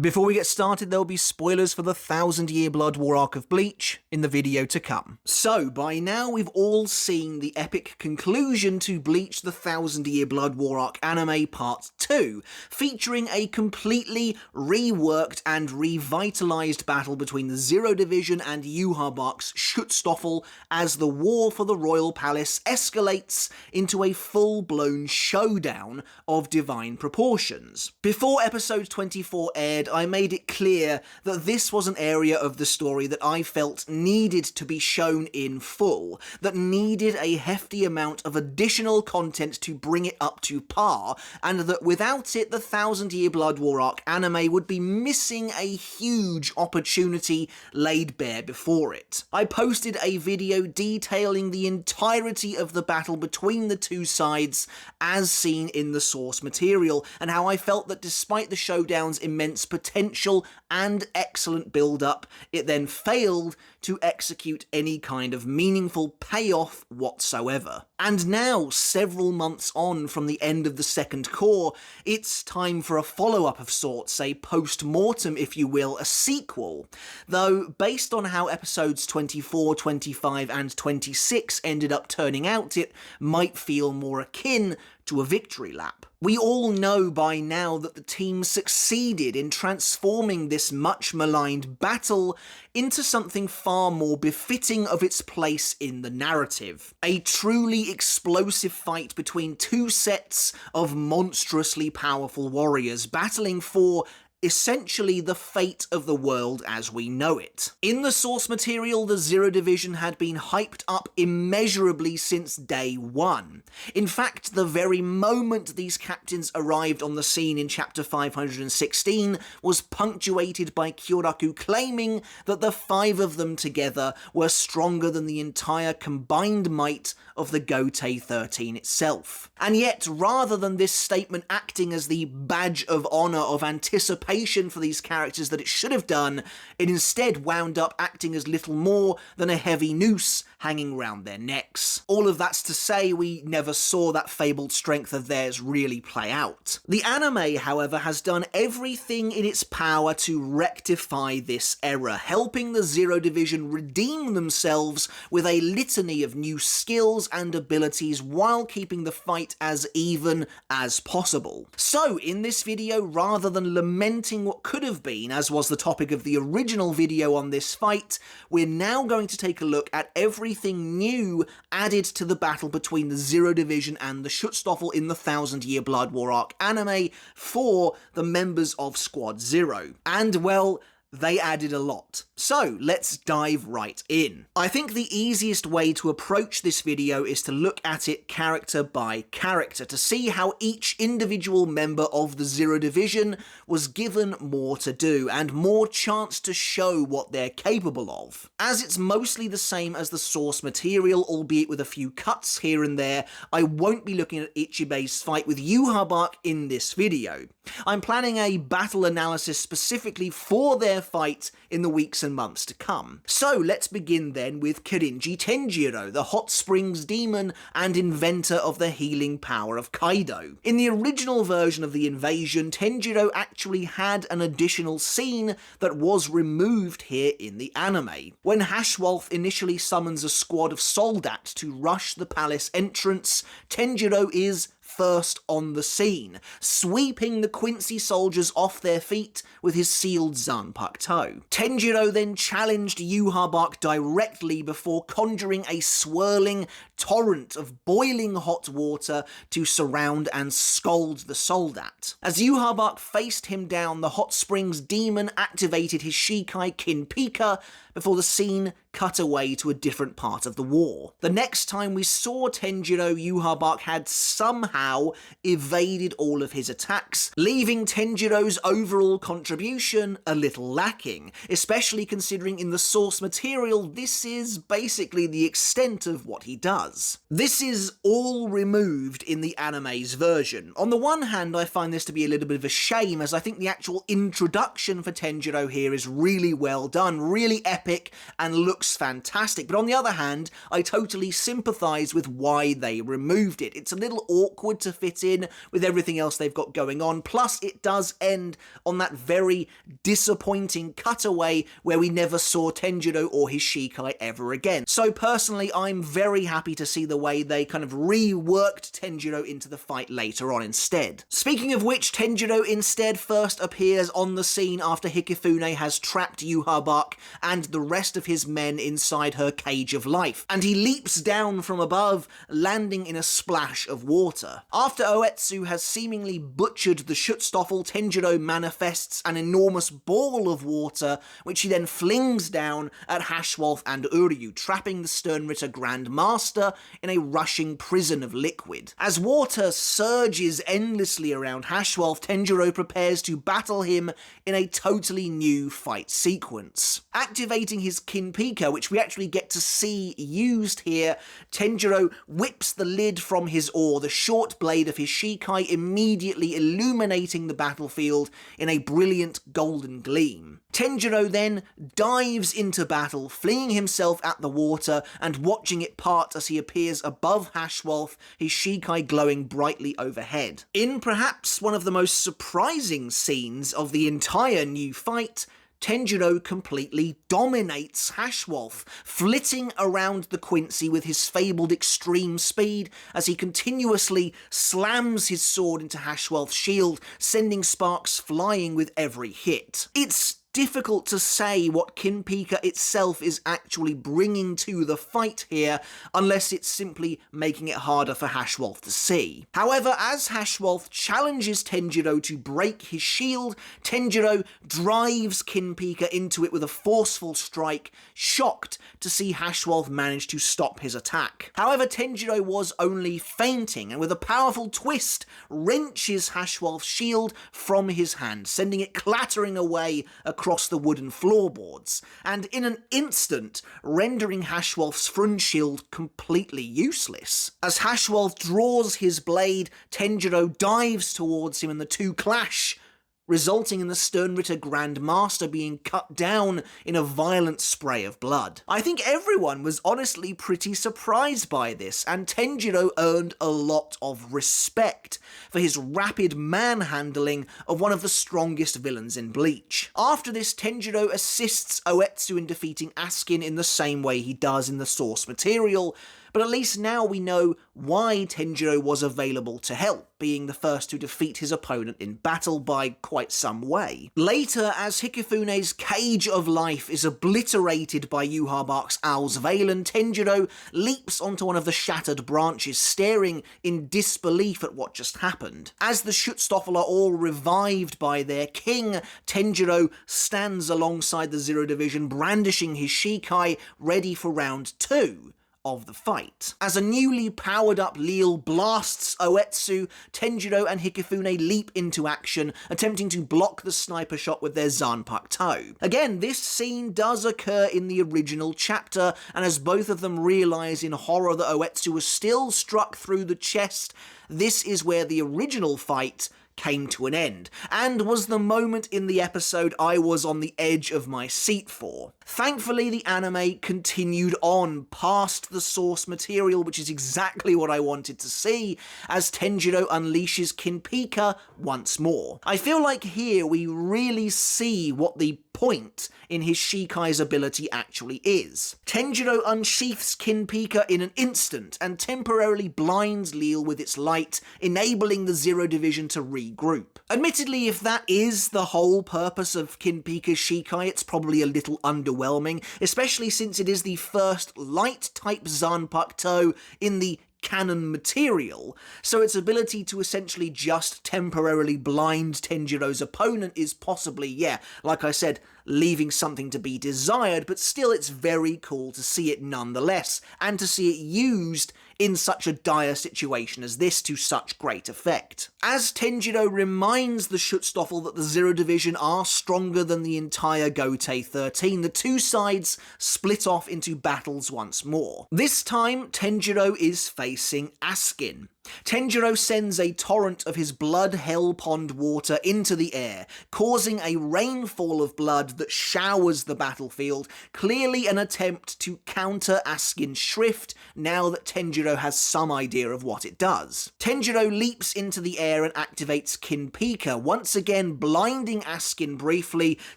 Before we get started, there'll be spoilers for the 1000-year Blood War arc of Bleach in the video to come. So, by now we've all seen the epic conclusion to Bleach the 1000-year Blood War arc anime part 2, featuring a completely reworked and revitalized battle between the Zero Division and Yhwach's Schutzstaffel as the war for the Royal Palace escalates into a full-blown showdown of divine proportions. Before episode 24 aired, I made it clear that this was an area of the story that I felt needed to be shown in full, that needed a hefty amount of additional content to bring it up to par, and that without it, the 1000-year Blood War arc anime would be missing a huge opportunity laid bare before it. I posted a video detailing the entirety of the battle between the two sides as seen in the source material, and how I felt that despite the showdown's immense potential and excellent build-up, it then failed to execute any kind of meaningful payoff whatsoever. And now, several months on from the end of the second core, it's time for a follow-up of sorts, a post-mortem if you will, a sequel. Though, based on how episodes 24, 25 and 26 ended up turning out, it might feel more akin to a victory lap. We all know by now that the team succeeded in transforming this much maligned battle into something far more befitting of its place in the narrative. A truly explosive fight between two sets of monstrously powerful warriors battling for essentially the fate of the world as we know it. In the source material, the Zero Division had been hyped up immeasurably since day one. In fact, the very moment these captains arrived on the scene in chapter 516 was punctuated by Kyoraku claiming that the five of them together were stronger than the entire combined might of the Gotei 13 itself. And yet, rather than this statement acting as the badge of honor of anticipation for these characters that it should have done, it instead wound up acting as little more than a heavy noose hanging round their necks. All of that's to say we never saw that fabled strength of theirs really play out. The anime, however, has done everything in its power to rectify this error, helping the Zero Division redeem themselves with a litany of new skills and abilities while keeping the fight as even as possible. So, in this video, rather than lamenting what could have been, as was the topic of the original video on this fight, we're now going to take a look at everything new added to the battle between the Zero Division and the Schutzstaffel in the 1000-year Blood War arc anime for the members of Squad Zero. And, well, they added a lot. So, let's dive right in. I think the easiest way to approach this video is to look at it character by character, to see how each individual member of the Zero Division was given more to do, and more chance to show what they're capable of. As it's mostly the same as the source material, albeit with a few cuts here and there, I won't be looking at Ichibe's fight with Yhwach in this video. I'm planning a battle analysis specifically for their fight in the weeks and months to come. So let's begin then with Kirinji Tenjiro, the hot springs demon and inventor of the healing power of Kaido. In the original version of the invasion, Tenjiro actually had an additional scene that was removed here in the anime. When Hashwolf initially summons a squad of soldats to rush the palace entrance, Tenjiro is first on the scene, sweeping the Quincy soldiers off their feet with his sealed Zanpakuto. Tenjiro then challenged Yhwach directly before conjuring a swirling torrent of boiling hot water to surround and scald the soldat. As Yhwach faced him down, the hot springs demon activated his Shikai Kinpika before the scene cut away to a different part of the war. The next time we saw Tenjiro, Yhwach had somehow evaded all of his attacks, leaving Tenjiro's overall contribution a little lacking, especially considering in the source material this is basically the extent of what he does. This is all removed in the anime's version. On the one hand, I find this to be a little bit of a shame, as I think the actual introduction for Tenjiro here is really well done, really epic, and looks looks fantastic, but on the other hand, I totally sympathise with why they removed it. It's a little awkward to fit in with everything else they've got going on, plus it does end on that very disappointing cutaway where we never saw Tenjiro or his Shikai ever again. So personally, I'm very happy to see the way they kind of reworked Tenjiro into the fight later on instead. Speaking of which, Tenjiro instead first appears on the scene after Hikifune has trapped Yhwach and the rest of his men inside her cage of life, and he leaps down from above, landing in a splash of water. After Oetsu has seemingly butchered the Schutzstaffel, Tenjiro manifests an enormous ball of water, which he then flings down at Hashwolf and Uryu, trapping the Sternritter Grand Master in a rushing prison of liquid. As water surges endlessly around Hashwolf, Tenjiro prepares to battle him in a totally new fight sequence. Activating his Kinpika, which we actually get to see used here, Tenjiro whips the lid from his oar, the short blade of his Shikai immediately illuminating the battlefield in a brilliant golden gleam. Tenjiro then dives into battle, flinging himself at the water and watching it part as he appears above Hashwolf, his Shikai glowing brightly overhead. In perhaps one of the most surprising scenes of the entire new fight, Tenjiro completely dominates Hashwolf, flitting around the Quincy with his fabled extreme speed as he continuously slams his sword into Hashwolf's shield, sending sparks flying with every hit. It's difficult to say what Kinpika itself is actually bringing to the fight here, unless it's simply making it harder for Hashwolf to see. However, as Hashwolf challenges Tenjiro to break his shield, Tenjiro drives Kinpika into it with a forceful strike, shocked to see Hashwolf manage to stop his attack. However, Tenjiro was only feinting, and with a powerful twist, wrenches Hashwolf's shield from his hand, sending it clattering away across the wooden floorboards, and in an instant rendering Hashwolf's front shield completely useless. As Hashwolf draws his blade, Tenjiro dives towards him and the two clash, resulting in the Sternritter Grand Master being cut down in a violent spray of blood. I think everyone was honestly pretty surprised by this, and Tenjiro earned a lot of respect for his rapid manhandling of one of the strongest villains in Bleach. After this, Tenjiro assists Oetsu in defeating Askin in the same way he does in the source material, but at least now we know why Tenjiro was available to help, being the first to defeat his opponent in battle by quite some way. Later, as Hikifune's cage of life is obliterated by Yhwach's Owl's Valen, Tenjiro leaps onto one of the shattered branches, staring in disbelief at what just happened. As the Schutzstaffel are all revived by their king, Tenjiro stands alongside the Zero Division, brandishing his Shikai, ready for round 2 of the fight. As a newly powered up Leal blasts Oetsu, Tenjiro and Hikifune leap into action, attempting to block the sniper shot with their Zanpakuto. Again, this scene does occur in the original chapter, and as both of them realise in horror that Oetsu was still struck through the chest, this is where the original fight came to an end, and was the moment in the episode I was on the edge of my seat for. Thankfully, the anime continued on past the source material, which is exactly what I wanted to see, as Tenjiro unleashes Kinpika once more. I feel like here we really see what the point in his Shikai's ability actually is. Tenjiro unsheaths Kinpika in an instant and temporarily blinds Leal with its light, enabling the Zero Division to regroup. Admittedly, if that is the whole purpose of Kinpika's Shikai, it's probably a little underwhelming, especially since it is the first light-type Zanpakuto in the canon material, so its ability to essentially just temporarily blind Tenjiro's opponent is possibly, yeah, like I said, leaving something to be desired, but still it's very cool to see it nonetheless, and to see it used in such a dire situation as this to such great effect. As Tenjiro reminds the Schutzstaffel that the Zero Division are stronger than the entire Gotei 13, the two sides split off into battles once more. This time, Tenjiro is facing Askin. Tenjiro sends a torrent of his blood hell pond water into the air, causing a rainfall of blood that showers the battlefield, clearly an attempt to counter Asukin's shrift now that Tenjiro has some idea of what it does. Tenjiro leaps into the air and activates Kinpika, once again blinding Asukin briefly,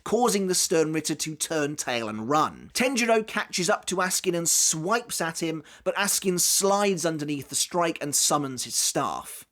causing the Sternritter to turn tail and run. Tenjiro catches up to Asukin and swipes at him, but Asukin slides underneath the strike and summons his staff.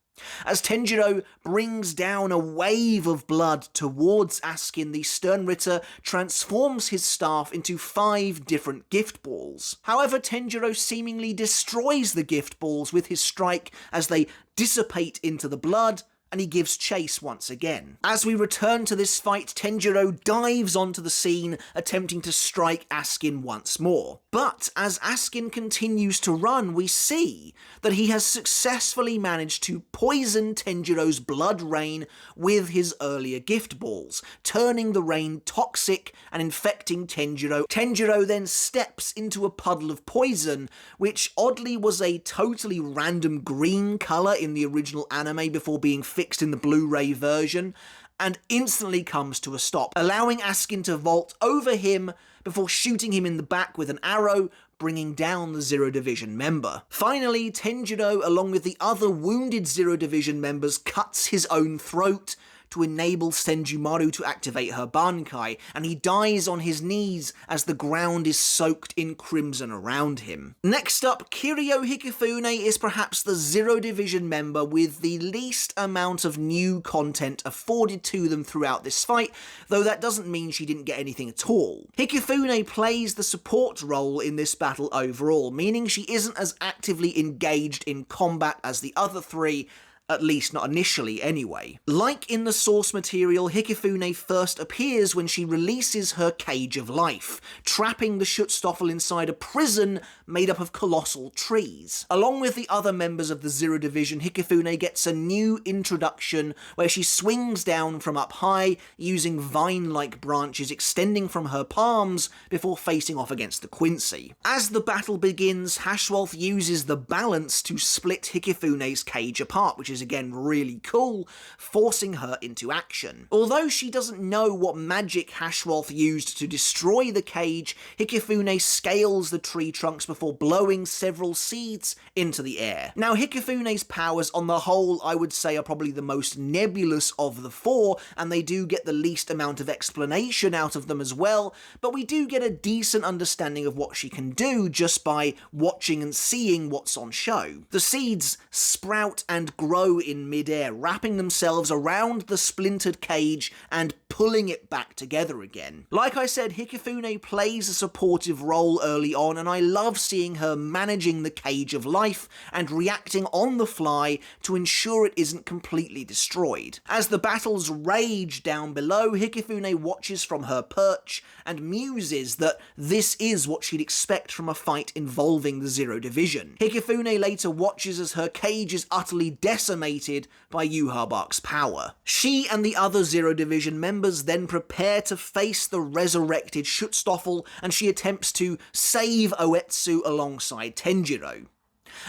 As Tenjiro brings down a wave of blood towards Asukin, the Sternritter transforms his staff into 5 different gift balls. However, Tenjiro seemingly destroys the gift balls with his strike as they dissipate into the blood, and he gives chase once again. As we return to this fight, Tenjiro dives onto the scene, attempting to strike Asukin once more. But as Asukin continues to run, we see that he has successfully managed to poison Tenjiro's blood rain with his earlier gift balls, turning the rain toxic and infecting Tenjiro. Tenjiro then steps into a puddle of poison, which oddly was a totally random green colour in the original anime before being fixed in the Blu-ray version, and instantly comes to a stop, allowing Asukin to vault over him before shooting him in the back with an arrow, bringing down the Zero Division member. Finally, Tenjiro, along with the other wounded Zero Division members, cuts his own throat to enable Senjumaru to activate her bankai, and he dies on his knees as the ground is soaked in crimson around him. Next up, Kiryu Hikifune is perhaps the Zero Division member with the least amount of new content afforded to them throughout this fight, though that doesn't mean she didn't get anything at all. Hikifune plays the support role in this battle overall, meaning she isn't as actively engaged in combat as the other 3, at least not initially anyway. Like in the source material, Hikifune first appears when she releases her Cage of Life, trapping the Schutzstaffel inside a prison made up of colossal trees. Along with the other members of the Zero Division, Hikifune gets a new introduction where she swings down from up high using vine-like branches extending from her palms before facing off against the Quincy. As the battle begins, Hashwolf uses the balance to split Hikifune's cage apart, which is again really cool, forcing her into action. Although she doesn't know what magic Hashwolf used to destroy the cage, Hikifune scales the tree trunks before blowing several seeds into the air. Now, Hikifune's powers on the whole, I would say, are probably the most nebulous of the 4, and they do get the least amount of explanation out of them as well, but we do get a decent understanding of what she can do just by watching and seeing what's on show. The seeds sprout and grow in midair, wrapping themselves around the splintered cage and pulling it back together again. Like I said, Hikifune plays a supportive role early on, and I love seeing her managing the Cage of Life and reacting on the fly to ensure it isn't completely destroyed. As the battles rage down below, Hikifune watches from her perch and muses that this is what she'd expect from a fight involving the Zero Division. Hikifune later watches as her cage is utterly decimated by Yhwach's power. She and the other Zero Division members then prepare to face the resurrected Schutzstaffel, and she attempts to save Oetsu alongside Tenjiro.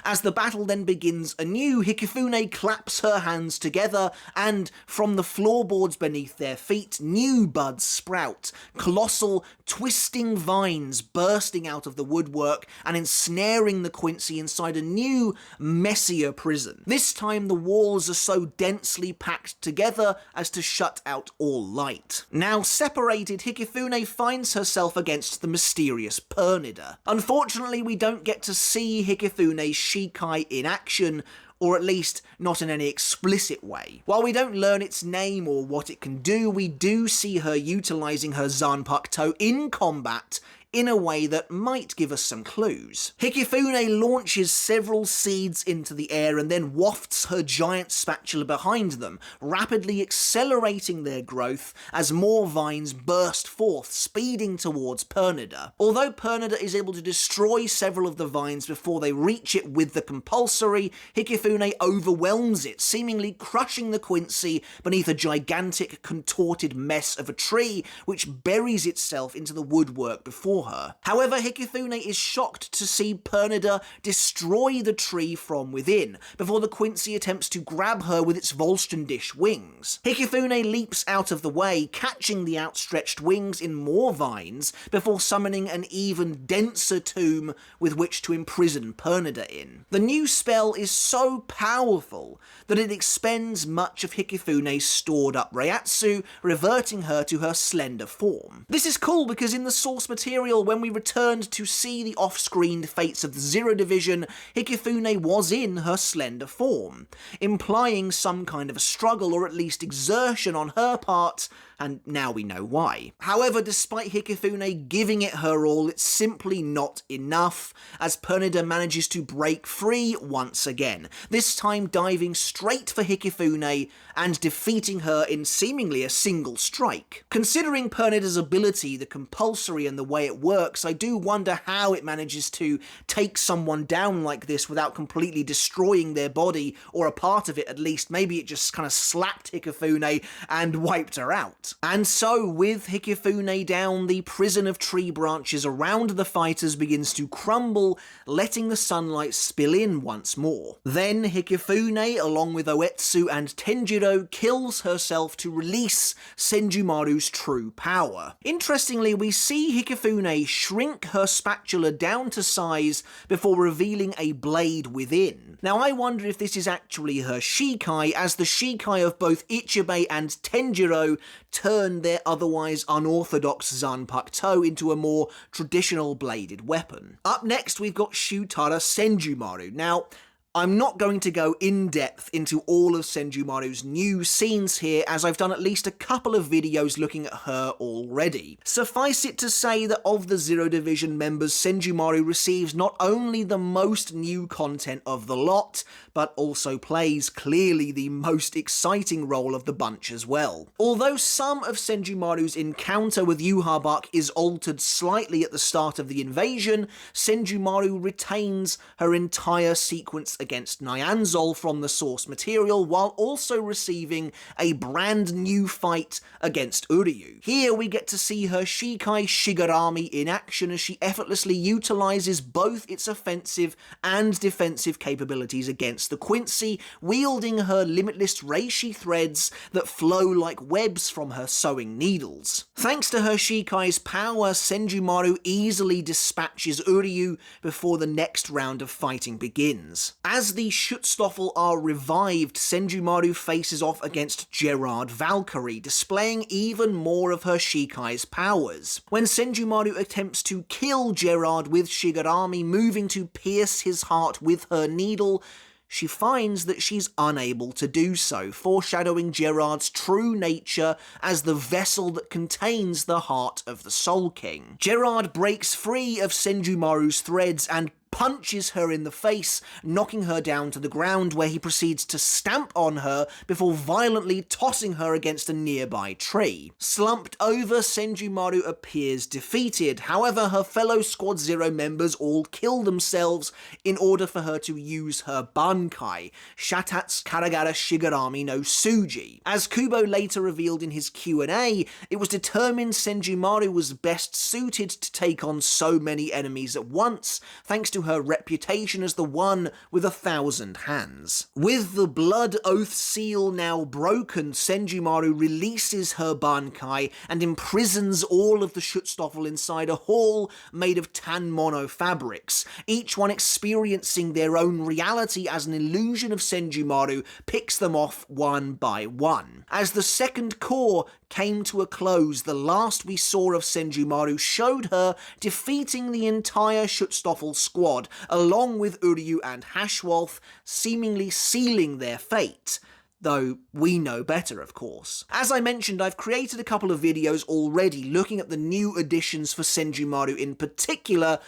As the battle then begins anew, Hikifune claps her hands together, and from the floorboards beneath their feet, new buds sprout, colossal, twisting vines bursting out of the woodwork and ensnaring the Quincy inside a new, messier prison. This time the walls are so densely packed together as to shut out all light. Now separated, Hikifune finds herself against the mysterious Pernida. Unfortunately, we don't get to see Hikifune's Shikai in action, or at least not in any explicit way. While we don't learn its name or what it can do, we do see her utilising her Zanpakuto in combat in a way that might give us some clues. Hikifune launches several seeds into the air and then wafts her giant spatula behind them, rapidly accelerating their growth as more vines burst forth, speeding towards Pernida. Although Pernida is able to destroy several of the vines before they reach it with the compulsory, Hikifune overwhelms it, seemingly crushing the Quincy beneath a gigantic, contorted mess of a tree, which buries itself into the woodwork before for her. However, Hikifune is shocked to see Pernida destroy the tree from within, before the Quincy attempts to grab her with its Volstrandish wings. Hikifune leaps out of the way, catching the outstretched wings in more vines, before summoning an even denser tomb with which to imprison Pernida in. The new spell is so powerful that it expends much of Hikifune's stored up Reiatsu, reverting her to her slender form. This is cool because in the source material, when we returned to see the off-screen fates of the Zero Division, Hikifune was in her slender form, implying some kind of a struggle or at least exertion on her part, and now we know why. However, despite Hikifune giving it her all, it's simply not enough, as Pernida manages to break free once again, this time diving straight for Hikifune and defeating her in seemingly a single strike. Considering Pernida's ability, the compulsory and the way it works, I do wonder how it manages to take someone down like this without completely destroying their body, or a part of it at least. Maybe it just kind of slapped Hikifune and wiped her out. And so, with Hikifune down, the prison of tree branches around the fighters begins to crumble, letting the sunlight spill in once more. Then Hikifune, along with Oetsu and Tenjiro, kills herself to release Senjumaru's true power. Interestingly, we see Hikifune shrink her spatula down to size before revealing a blade within. Now, I wonder if this is actually her Shikai, as the Shikai of both Ichibei and Tenjiro turn their otherwise unorthodox Zanpakuto into a more traditional bladed weapon. Up next, we've got Shutara Senjumaru. Now, I'm not going to go in depth into all of Senjumaru's new scenes here, as I've done at least a couple of videos looking at her already. Suffice it to say that of the Zero Division members, Senjumaru receives not only the most new content of the lot, but also plays clearly the most exciting role of the bunch as well. Although some of Senjumaru's encounter with Yhwach is altered slightly at the start of the invasion, Senjumaru retains her entire sequence against Nyanzol from the source material, while also receiving a brand new fight against Uryu. Here we get to see her Shikai Shigarami in action as she effortlessly utilizes both its offensive and defensive capabilities against the Quincy, wielding her limitless reishi threads that flow like webs from her sewing needles. Thanks to her Shikai's power, Senjumaru easily dispatches Uryu before the next round of fighting begins. As the Schutzstaffel are revived, Senjumaru faces off against Gerard Valkyrie, displaying even more of her Shikai's powers. When Senjumaru attempts to kill Gerard with Shigarami, moving to pierce his heart with her needle, she finds that she's unable to do so, foreshadowing Gerard's true nature as the vessel that contains the heart of the Soul King. Gerard breaks free of Senjumaru's threads and punches her in the face, knocking her down to the ground, where he proceeds to stamp on her before violently tossing her against a nearby tree. Slumped over, Senjumaru appears defeated. However, her fellow Squad Zero members all kill themselves in order for her to use her bankai, Shatatsu Karagara Shigarami no Tsuji. As Kubo later revealed in his Q&A, it was determined Senjumaru was best suited to take on so many enemies at once, thanks to her reputation as the one with 1,000 hands. With the blood oath seal now broken, Senjumaru releases her bankai and imprisons all of the Schutzstaffel inside a hall made of tan mono fabrics, each one experiencing their own reality as an illusion of Senjumaru picks them off one by one. As the second core came to a close, the last we saw of Senjumaru showed her defeating the entire Schutzstaffel squad, along with Uryu and Hashwolf, seemingly sealing their fate. Though we know better, of course. As I mentioned, I've created a couple of videos already looking at the new additions for Senjumaru in particular,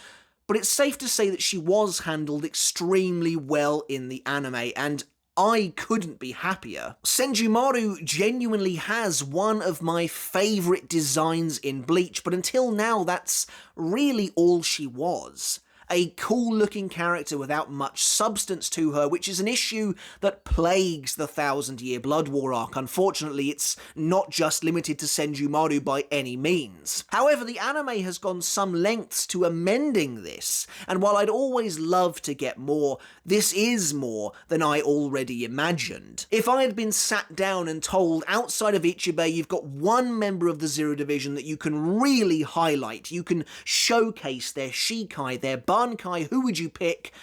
but it's safe to say that she was handled extremely well in the anime, and I couldn't be happier. Senjumaru genuinely has one of my favourite designs in Bleach, but until now that's really all she was. a cool-looking character without much substance to her, which is an issue that plagues the 1000-Year Blood War arc. Unfortunately, it's not just limited to Senjumaru by any means. However, the anime has gone some lengths to amending this, and while I'd always love to get more, this is more than I already imagined. If I had been sat down and told, outside of Ichibe, you've got one member of the Zero Division that you can really highlight, you can showcase their Shikai, their bankai, who would you pick?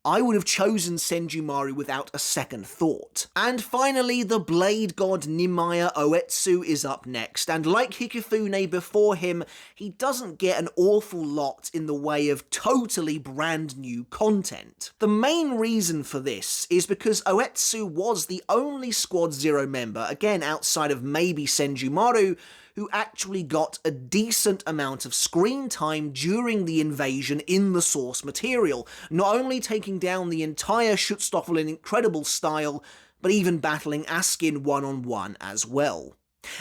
I would have chosen Senjumaru without a second thought. And finally, the blade god Nimaya Oetsu is up next, and like Hikifune before him, he doesn't get an awful lot in the way of totally brand new content. The main reason for this is because Oetsu was the only Squad Zero member, again outside of maybe Senjumaru, who actually got a decent amount of screen time during the invasion in the source material, not only taking down the entire Schutzstaffel in incredible style, but even battling Askin one-on-one as well.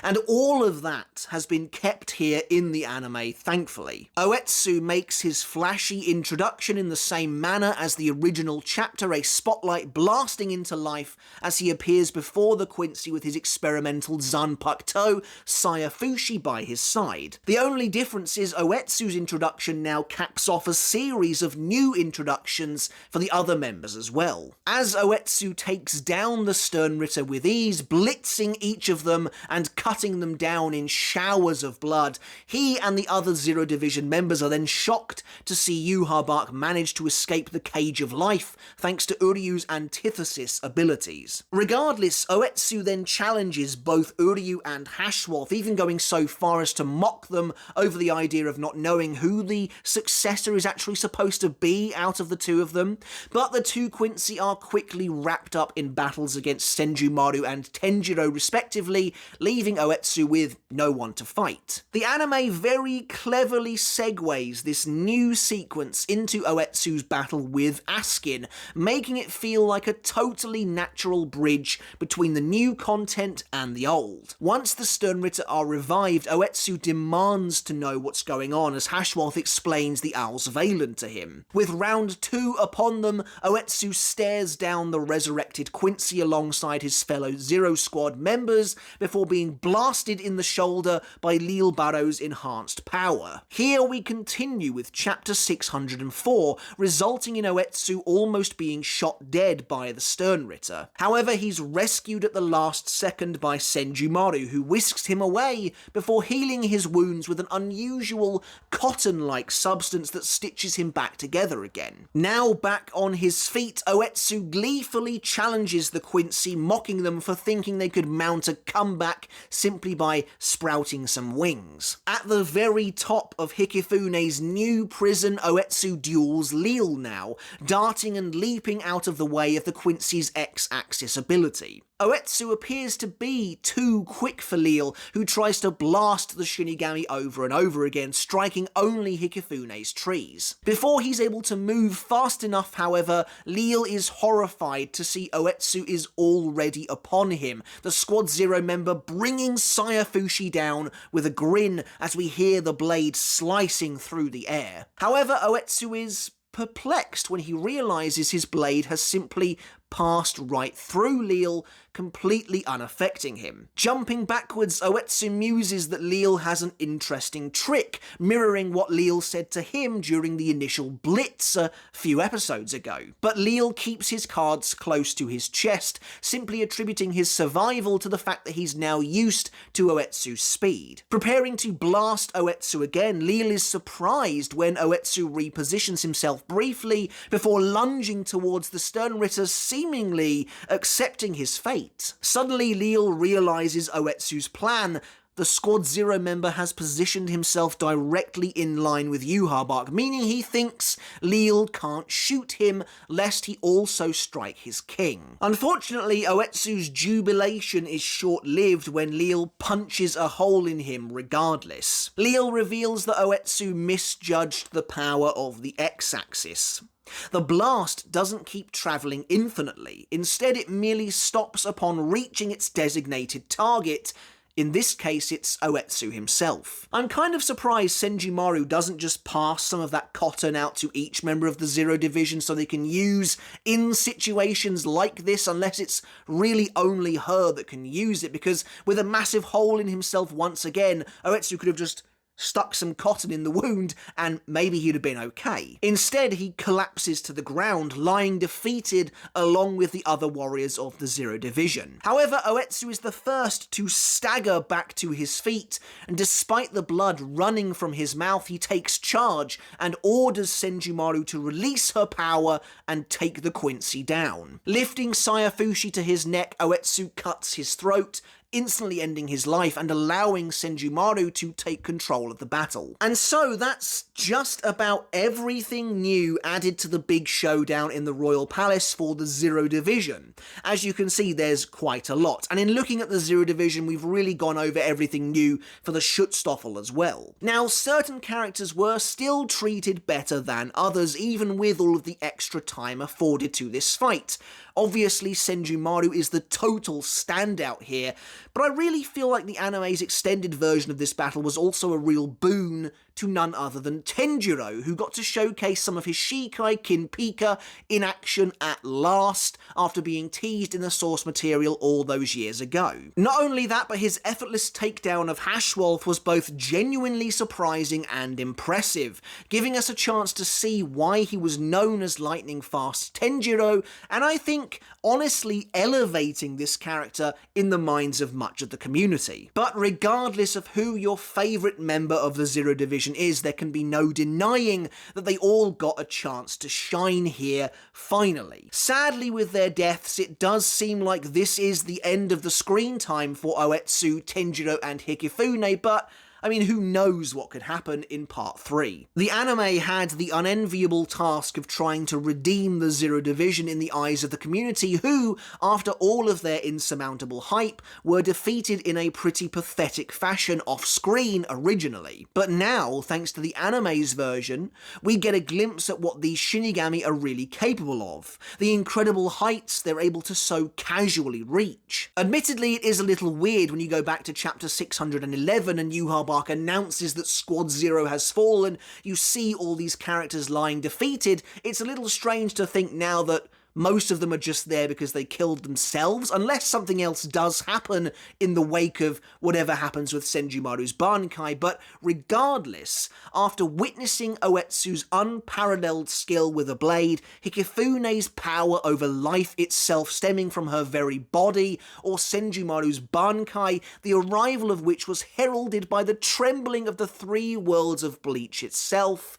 And all of that has been kept here in the anime, thankfully. Oetsu makes his flashy introduction in the same manner as the original chapter, a spotlight blasting into life as he appears before the Quincy with his experimental Zanpakuto, Sayafushi, by his side. The only difference is Oetsu's introduction now caps off a series of new introductions for the other members as well. As Oetsu takes down the STERNRITTER with ease, blitzing each of them and cutting them down in showers of blood, he and the other Zero Division members are then shocked to see Yhwach manage to escape the cage of life thanks to Uryu's antithesis abilities. Regardless, Oetsu then challenges both Uryu and Hashwoth, even going so far as to mock them over the idea of not knowing who the successor is actually supposed to be out of the two of them, but the two Quincy are quickly wrapped up in battles against Senjumaru and Tenjiro respectively, leaving Oetsu with no one to fight. The anime very cleverly segues this new sequence into Oetsu's battle with Askin, making it feel like a totally natural bridge between the new content and the old. Once the STERNRITTER are revived, Oetsu demands to know what's going on as Hashwoth explains the Owl's Valen to him. With round 2 upon them, Oetsu stares down the resurrected Quincy alongside his fellow Zero Squad members before being blasted in the shoulder by Lil Barrow's enhanced power. Here we continue with chapter 604, resulting in Oetsu almost being shot dead by the STERNRITTER. However, he's rescued at the last second by Senjumaru, who whisks him away before healing his wounds with an unusual cotton-like substance that stitches him back together again. Now back on his feet, Oetsu gleefully challenges the Quincy, mocking them for thinking they could mount a comeback simply by sprouting some wings. At the very top of Hikifune's new prison, Oetsu duels Lil now, darting and leaping out of the way of the Quincy's X-axis ability. Oetsu appears to be too quick for Lil, who tries to blast the Shinigami over and over again, striking only Hikifune's trees. Before he's able to move fast enough, however, Lil is horrified to see Oetsu is already upon him, the Squad Zero member bringing Sayafushi down with a grin as we hear the blade slicing through the air. However, Oetsu is perplexed when he realizes his blade has simply passed right through Lil, completely unaffecting him. Jumping backwards, Oetsu muses that Lil has an interesting trick, mirroring what Lil said to him during the initial blitz a few episodes ago. But Lil keeps his cards close to his chest, simply attributing his survival to the fact that he's now used to Oetsu's speed. Preparing to blast Oetsu again, Lil is surprised when Oetsu repositions himself briefly before lunging towards the STERNRITTER, seemingly accepting his fate. Suddenly, Lil realizes Oetsu's plan. The Squad Zero member has positioned himself directly in line with Yhwach, meaning he thinks Lil can't shoot him lest he also strike his king. Unfortunately, Oetsu's jubilation is short-lived when Lil punches a hole in him regardless. Lil reveals that Oetsu misjudged the power of the X-axis. The blast doesn't keep travelling infinitely, instead it merely stops upon reaching its designated target, In this case, it's Oetsu himself. I'm kind of surprised Senjumaru doesn't just pass some of that cotton out to each member of the Zero Division so they can use in situations like this, unless it's really only her that can use it, because with a massive hole in himself once again, Oetsu could have just stuck some cotton in the wound, and maybe he'd have been okay. Instead, he collapses to the ground, lying defeated along with the other warriors of the Zero Division. However, Oetsu is the first to stagger back to his feet, and despite the blood running from his mouth, he takes charge and orders Senjumaru to release her power and take the Quincy down. Lifting Sayafushi to his neck, Oetsu cuts his throat, instantly ending his life and allowing Senjumaru to take control of the battle. And so that's just about everything new added to the big showdown in the Royal Palace for the Zero Division. As you can see, there's quite a lot, and in looking at the Zero Division, we've really gone over everything new for the Schutzstaffel as well. Now, certain characters were still treated better than others, even with all of the extra time afforded to this fight. Obviously, Senjumaru is the total standout here, but I really feel like the anime's extended version of this battle was also a real boon to none other than Tenjiro, who got to showcase some of his Shikai Kinpika in action at last, after being teased in the source material all those years ago. Not only that, but his effortless takedown of Hashwolf was both genuinely surprising and impressive, giving us a chance to see why he was known as lightning fast Tenjiro, and I think honestly elevating this character in the minds of much of the community. But regardless of who your favourite member of the Zero Division is, there can be no denying that they all got a chance to shine here, finally. Sadly, with their deaths, it does seem like this is the end of the screen time for Oetsu, Tenjiro and Hikifune, but I mean, who knows what could happen in Part 3. The anime had the unenviable task of trying to redeem the Zero Division in the eyes of the community who, after all of their insurmountable hype, were defeated in a pretty pathetic fashion off-screen originally. But now, thanks to the anime's version, we get a glimpse at what these Shinigami are really capable of, the incredible heights they're able to so casually reach. Admittedly, it is a little weird when you go back to chapter 611 and Yhwach announces that Squad Zero has fallen, you see all these characters lying defeated. It's a little strange to think now that most of them are just there because they killed themselves, unless something else does happen in the wake of whatever happens with Senjumaru's bankai. But regardless, after witnessing Oetsu's unparalleled skill with a blade, Hikifune's power over life itself stemming from her very body, or Senjumaru's bankai, the arrival of which was heralded by the trembling of the three worlds of Bleach itself,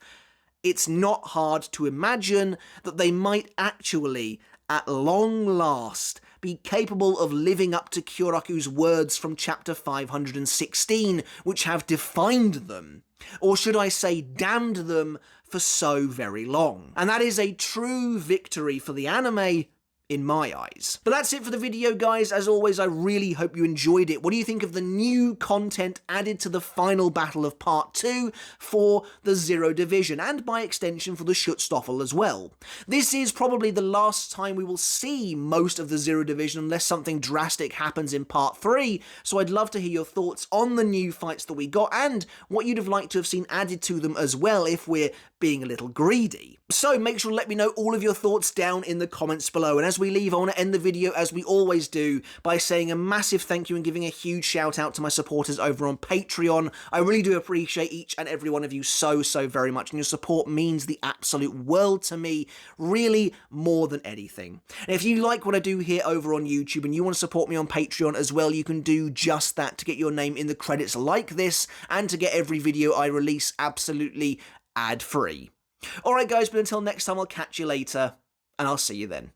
it's not hard to imagine that they might actually, at long last, be capable of living up to Kyoraku's words from chapter 516, which have defined them, or should I say damned them, for so very long. And that is a true victory for the anime, in my eyes. But that's it for the video, guys. As always, I really hope you enjoyed it. What do you think of the new content added to the final battle of Part 2 for the Zero Division, and by extension for the Schutzstaffel as well? This is probably the last time we will see most of the Zero Division unless something drastic happens in Part 3, so I'd love to hear your thoughts on the new fights that we got, and what you'd have liked to have seen added to them as well if we're being a little greedy. So make sure to let me know all of your thoughts down in the comments below, and as we leave, I want to end the video as we always do by saying a massive thank you and giving a huge shout out to my supporters over on Patreon. I really do appreciate each and every one of you so very much, and your support means the absolute world to me, really more than anything. And if you like what I do here over on YouTube and you want to support me on Patreon as well, you can do just that to get your name in the credits like this, and to get every video I release absolutely ad-free. Alright guys, but until next time, I'll catch you later, and I'll see you then.